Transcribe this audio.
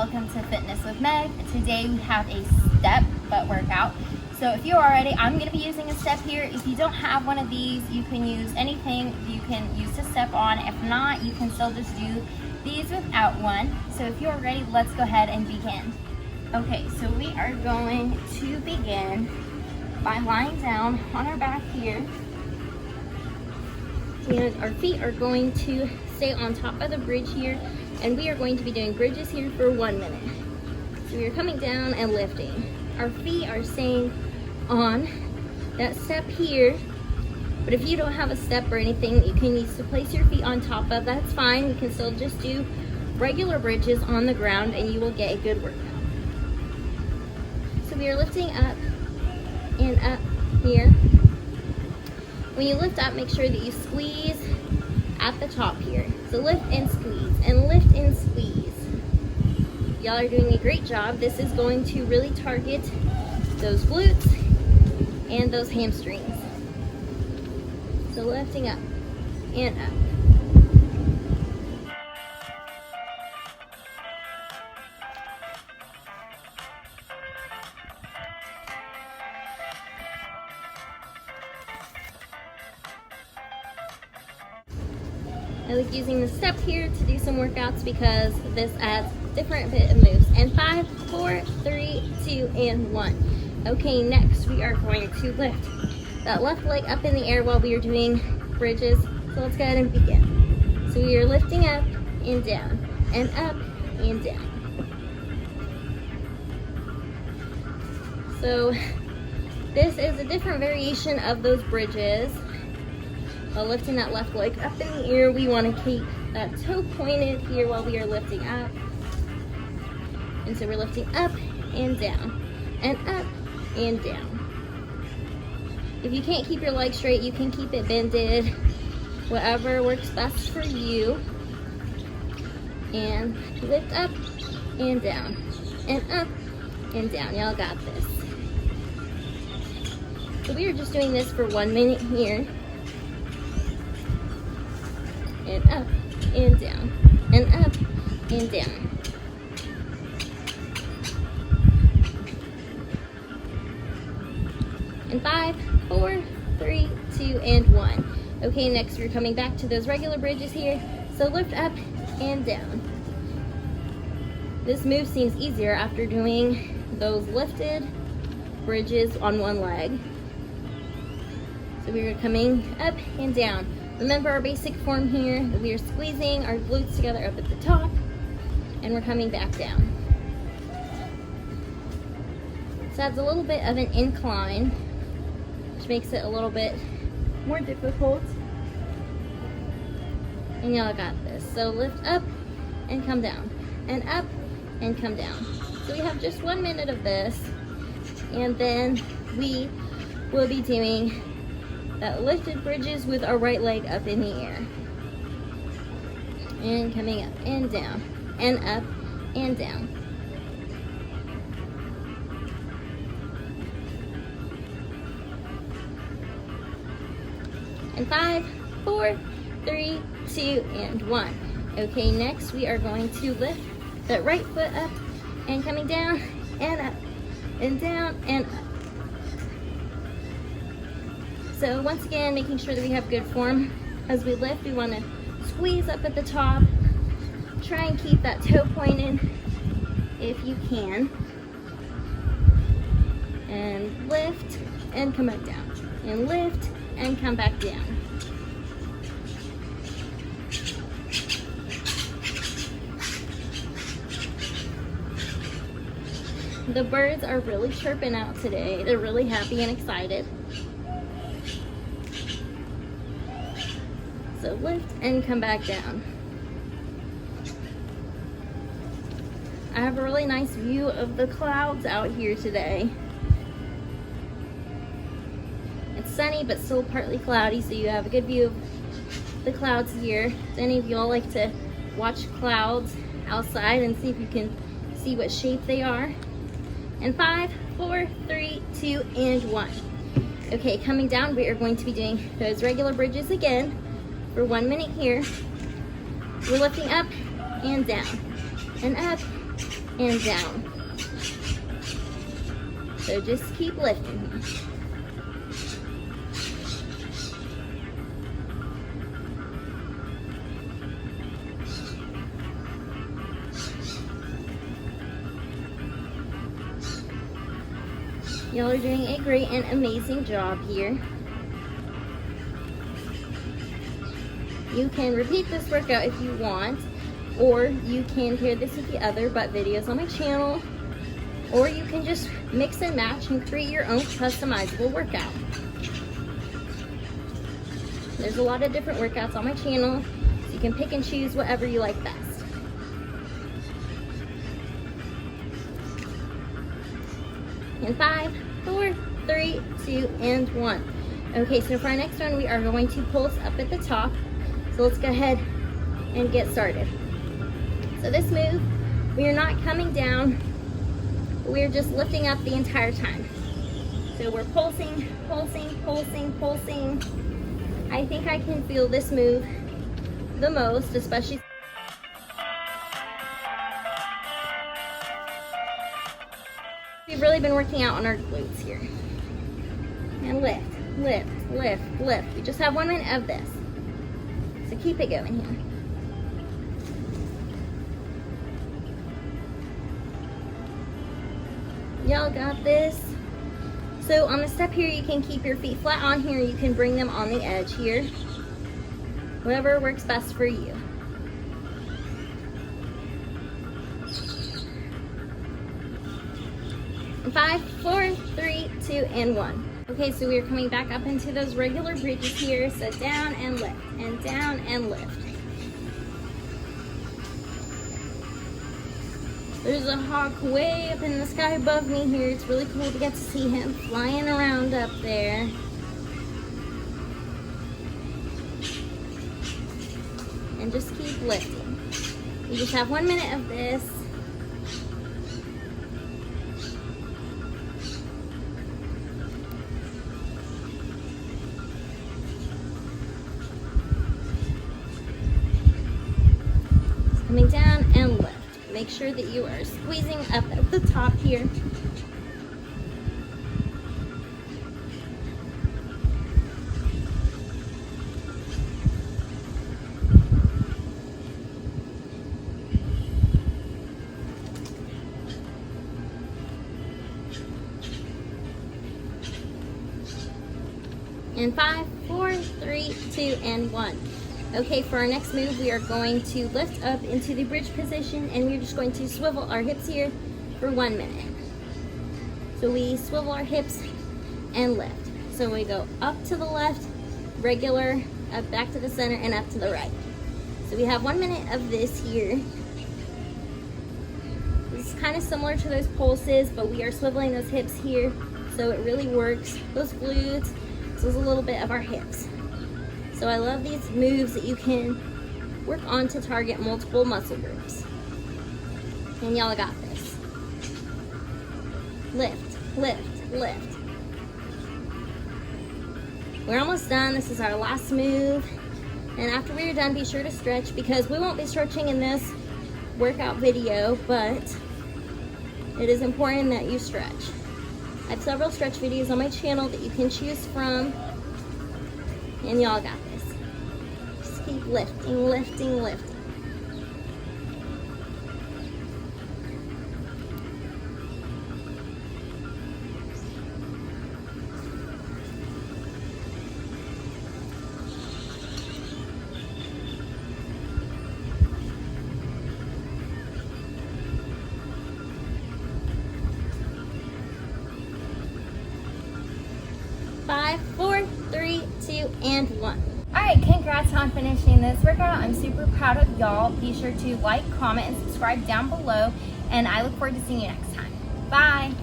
welcome to Fitness with Meg. Today we have a step butt workout. So if you are ready, I'm going to be using a step here. If you don't have one of these, you can use anything you can use to step on. If not, you can still just do these without one. So if you are ready, let's go ahead and begin. Okay, so we are going to begin by lying down on our back here. And our feet are going to stay on top of the bridge here, and we are going to be doing bridges here for 1 minute. So we are coming down and lifting. Our feet are staying on that step here, but if you don't have a step or anything that you can use to place your feet on top of, that's fine. You can still just do regular bridges on the ground and you will get a good workout. So we are lifting up and up here. When you lift up, make sure that you squeeze at the top here. So lift and squeeze, and lift and squeeze. Y'all are doing a great job. This is going to really target those glutes and those hamstrings. So lifting up and up. I like using the step here to do some workouts because this adds different bit of moves. And 5, 4, 3, 2, and 1. Okay, next we are going to lift that left leg up in the air while we are doing bridges. So let's go ahead and begin. So we are lifting up and down, and up and down. So this is a different variation of those bridges. While lifting that left leg up in the air, we want to keep that toe pointed here while we are lifting up. And so we're lifting up and down, and up and down. If you can't keep your leg straight, you can keep it bended, whatever works best for you. And lift up and down, and up and down. Y'all got this. So we are just doing this for 1 minute here. And up and down, and up and down. And 5, 4, 3, 2, and 1. Okay, next we're coming back to those regular bridges here. So lift up and down. This move seems easier after doing those lifted bridges on one leg. So we are coming up and down. Remember our basic form here, that we are squeezing our glutes together up at the top, and we're coming back down. This adds a little bit of an incline, which makes it a little bit more difficult. And y'all got this. So lift up and come down, and up and come down. So we have just 1 minute of this, and then we will be doing that lifted bridges with our right leg up in the air. And coming up and down, and up and down. And 5, 4, 3, 2, and 1. Okay, next we are going to lift that right foot up and coming down and up and down and up. So once again, making sure that we have good form. As we lift, we want to squeeze up at the top. Try and keep that toe pointed if you can. And lift and come back down. And lift and come back down. The birds are really chirping out today. They're really happy and excited. So lift and come back down. I have a really nice view of the clouds out here today. It's sunny but still partly cloudy, so you have a good view of the clouds here. Does any of y'all like to watch clouds outside and see if you can see what shape they are? And 5, 4, 3, 2, and 1. Okay, coming down, we are going to be doing those regular bridges again for 1 minute here. We're lifting up and down, and up and down. So just keep lifting. Y'all are doing a great and amazing job here. You can repeat this workout if you want, or you can pair this with the other butt videos on my channel, or you can just mix and match and create your own customizable workout. There's a lot of different workouts on my channel, so you can pick and choose whatever you like best. And 5, 4, 3, 2, and 1. Okay, so for our next one, we are going to pulse up at the top. So let's go ahead and get started. So this move, we are not coming down, we're just lifting up the entire time. So we're pulsing, pulsing, pulsing, pulsing. I think I can feel this move the most, especially. We've really been working out on our glutes here. And lift, lift, lift, lift. We just have 1 minute of this. So keep it going here. Y'all got this. So on the step here, you can keep your feet flat on here. You can bring them on the edge here. Whatever works best for you. And 5, 4, 3, 2, and 1. Okay, so we are coming back up into those regular bridges here. So down and lift, and down and lift. There's a hawk way up in the sky above me here. It's really cool to get to see him flying around up there. And just keep lifting. You just have 1 minute of this. Coming down and lift. Make sure that you are squeezing up at the top here. And 5, 4, 3, 2, and 1. Okay, for our next move, we are going to lift up into the bridge position, and we're just going to swivel our hips here for 1 minute. So we swivel our hips and lift. So we go up to the left, regular, up back to the center, and up to the right. So we have 1 minute of this here. This is kind of similar to those pulses, but we are swiveling those hips here, so it really works. Those glutes, so it's a little bit of our hips. So I love these moves that you can work on to target multiple muscle groups. And y'all got this. Lift, lift, lift. We're almost done. This is our last move. And after we're done, be sure to stretch, because we won't be stretching in this workout video, but it is important that you stretch. I have several stretch videos on my channel that you can choose from. And y'all got this. Just keep lifting, lifting, lifting. Five, 4, 3, 2, and 1. Alright, congrats on finishing this workout. I'm super proud of y'all. Be sure to like, comment, and subscribe down below, and I look forward to seeing you next time. Bye!